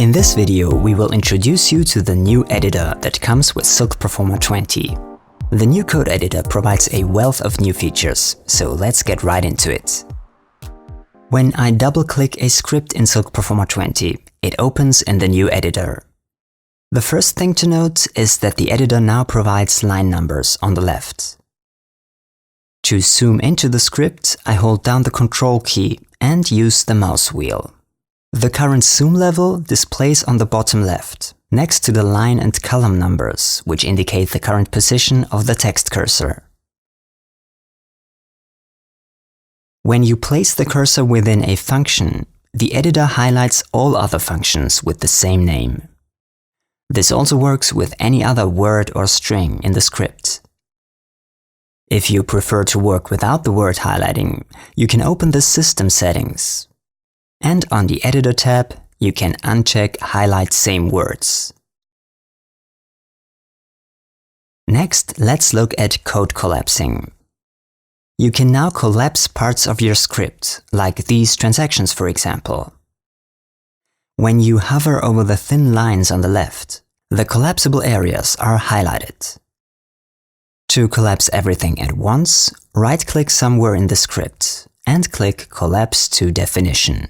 In this video, we will introduce you to the new editor that comes with Silk Performer 20. The new code editor provides a wealth of new features, so let's get right into it. When I double-click a script in Silk Performer 20, it opens in the new editor. The first thing to note is that the editor now provides line numbers on the left. To zoom into the script, I hold down the Control key and use the mouse wheel. The current zoom level displays on the bottom left, next to the line and column numbers, which indicate the current position of the text cursor. When you place the cursor within a function, the editor highlights all other functions with the same name. This also works with any other word or string in the script. If you prefer to work without the word highlighting, you can open the System settings. And on the Editor tab, you can uncheck Highlight Same Words. Next, let's look at code collapsing. You can now collapse parts of your script, like these transactions for example. When you hover over the thin lines on the left, the collapsible areas are highlighted. To collapse everything at once, right-click somewhere in the script and click Collapse to Definition.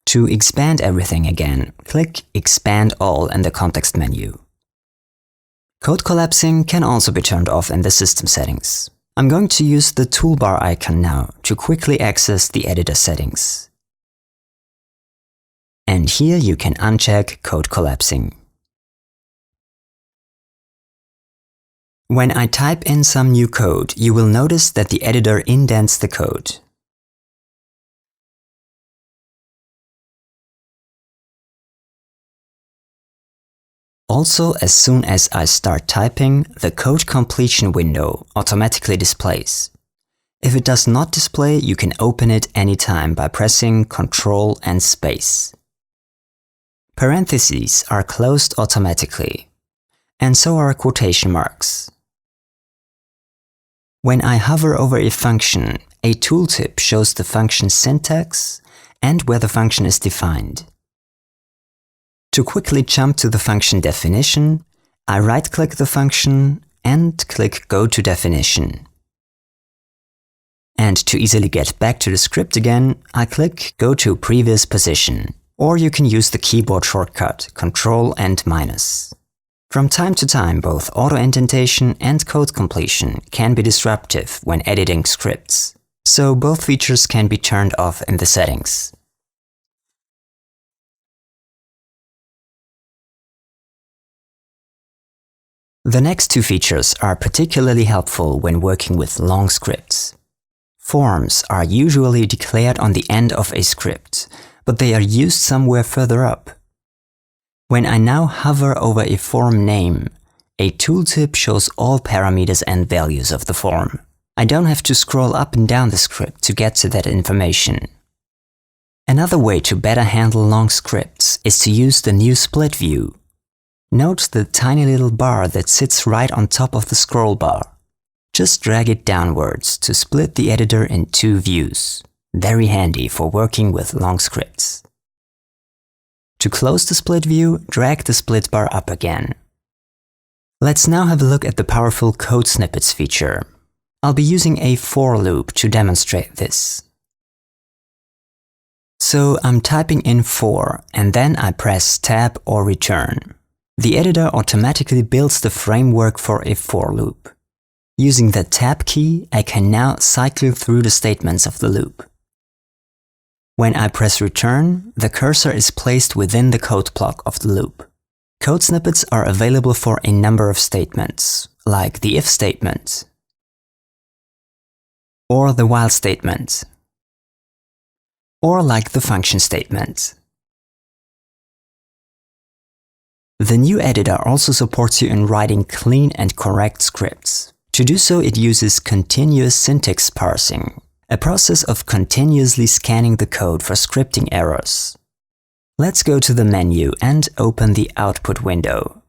To expand everything again, click Expand All in the context menu. Code collapsing can also be turned off in the system settings. I'm going to use the toolbar icon now to quickly access the editor settings. And here you can uncheck code collapsing. When I type in some new code, you will notice that the editor indents the code. Also, as soon as I start typing, the code completion window automatically displays. If it does not display, you can open it anytime by pressing Ctrl and space. Parentheses are closed automatically, and so are quotation marks. When I hover over a function, a tooltip shows the function's syntax and where the function is defined. To quickly jump to the function definition, I right-click the function and click Go to Definition. And to easily get back to the script again, I click Go to Previous Position, or you can use the keyboard shortcut Ctrl and minus. From time to time, both auto-indentation and code completion can be disruptive when editing scripts, so both features can be turned off in the settings. The next two features are particularly helpful when working with long scripts. Forms are usually declared on the end of a script, but they are used somewhere further up. When I now hover over a form name, a tooltip shows all parameters and values of the form. I don't have to scroll up and down the script to get to that information. Another way to better handle long scripts is to use the new split view. Note the tiny little bar that sits right on top of the scroll bar. Just drag it downwards to split the editor in two views. Very handy for working with long scripts. To close the split view, drag the split bar up again. Let's now have a look at the powerful code snippets feature. I'll be using a for loop to demonstrate this. So I'm typing in for, and then I press Tab or Return. The editor automatically builds the framework for a for loop. Using the Tab key, I can now cycle through the statements of the loop. When I press Return, the cursor is placed within the code block of the loop. Code snippets are available for a number of statements, like the if statement, or the while statement, or like the function statement. The new editor also supports you in writing clean and correct scripts. To do so, it uses continuous syntax parsing, a process of continuously scanning the code for scripting errors. Let's go to the menu and open the output window.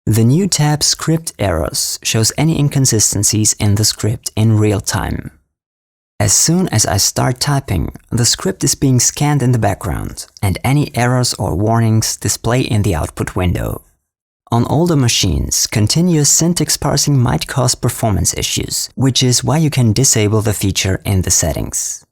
The new tab Script Errors shows any inconsistencies in the script in real time. As soon as I start typing, the script is being scanned in the background, and any errors or warnings display in the output window. On older machines, continuous syntax parsing might cause performance issues, which is why you can disable the feature in the settings.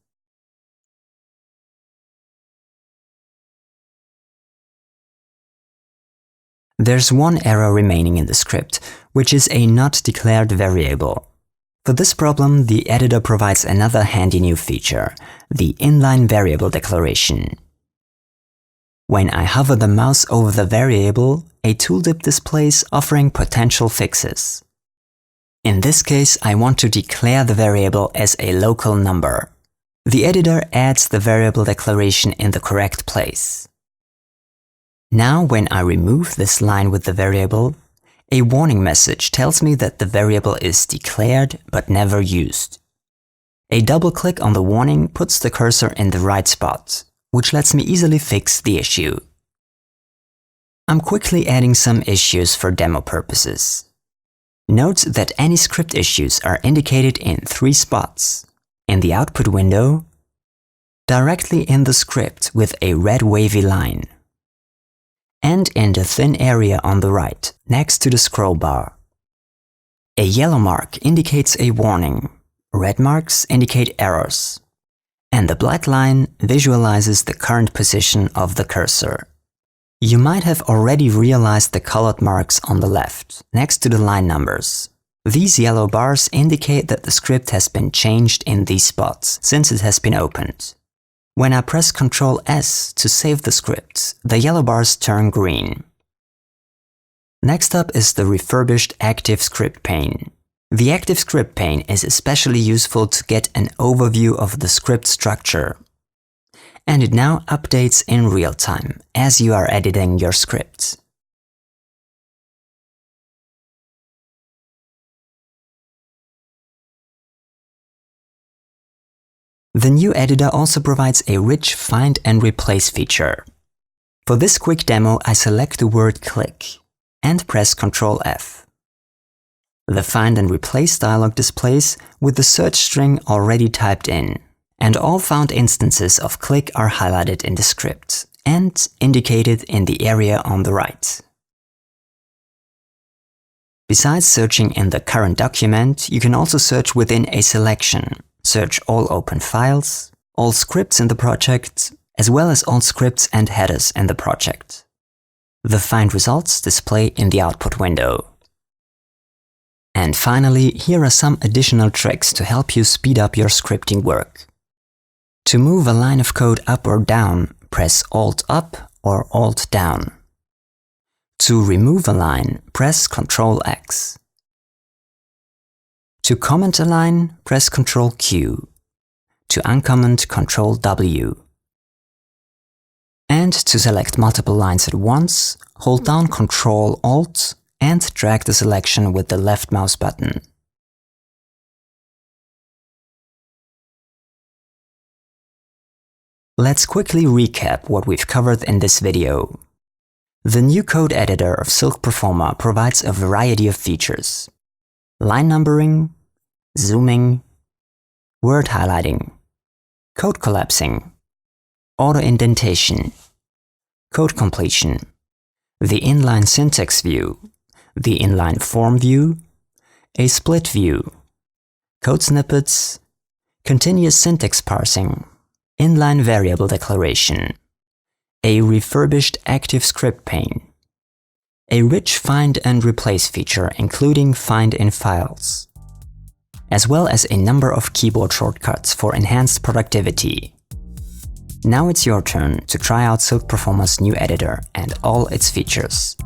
There's one error remaining in the script, which is a not declared variable. For this problem, the editor provides another handy new feature, the inline variable declaration. When I hover the mouse over the variable, a tooltip displays offering potential fixes. In this case, I want to declare the variable as a local number. The editor adds the variable declaration in the correct place. Now, when I remove this line with the variable, a warning message tells me that the variable is declared but never used. A double click on the warning puts the cursor in the right spot, which lets me easily fix the issue. I'm quickly adding some issues for demo purposes. Note that any script issues are indicated in 3 spots: in the output window, directly in the script with a red wavy line, and in the thin area on the right, next to the scroll bar. A yellow mark indicates a warning, red marks indicate errors, and the black line visualizes the current position of the cursor. You might have already realized the colored marks on the left, next to the line numbers. These yellow bars indicate that the script has been changed in these spots, since it has been opened. When I press Ctrl S to save the script, the yellow bars turn green. Next up is the refurbished active script pane. The active script pane is especially useful to get an overview of the script structure. And it now updates in real time as you are editing your script. The new editor also provides a rich find and replace feature. For this quick demo, I select the word click and press Ctrl F. The find and replace dialog displays with the search string already typed in, and all found instances of click are highlighted in the script and indicated in the area on the right. Besides searching in the current document, you can also search within a selection. Search all open files, all scripts in the project, as well as all scripts and headers in the project. The find results display in the output window. And finally, here are some additional tricks to help you speed up your scripting work. To move a line of code up or down, press Alt up or Alt down. To remove a line, press Ctrl X. To comment a line, press Ctrl Q. To uncomment, Ctrl W. And to select multiple lines at once, hold down Ctrl Alt and drag the selection with the left mouse button. Let's quickly recap what we've covered in this video. The new code editor of Silk Performer provides a variety of features: line numbering, zooming, word highlighting, code collapsing, auto indentation, code completion, the inline syntax view, the inline form view, a split view, code snippets, continuous syntax parsing, inline variable declaration, a refurbished active script pane, a rich find and replace feature including find in files, as well as a number of keyboard shortcuts for enhanced productivity. Now it's your turn to try out Silk Performer's new editor and all its features.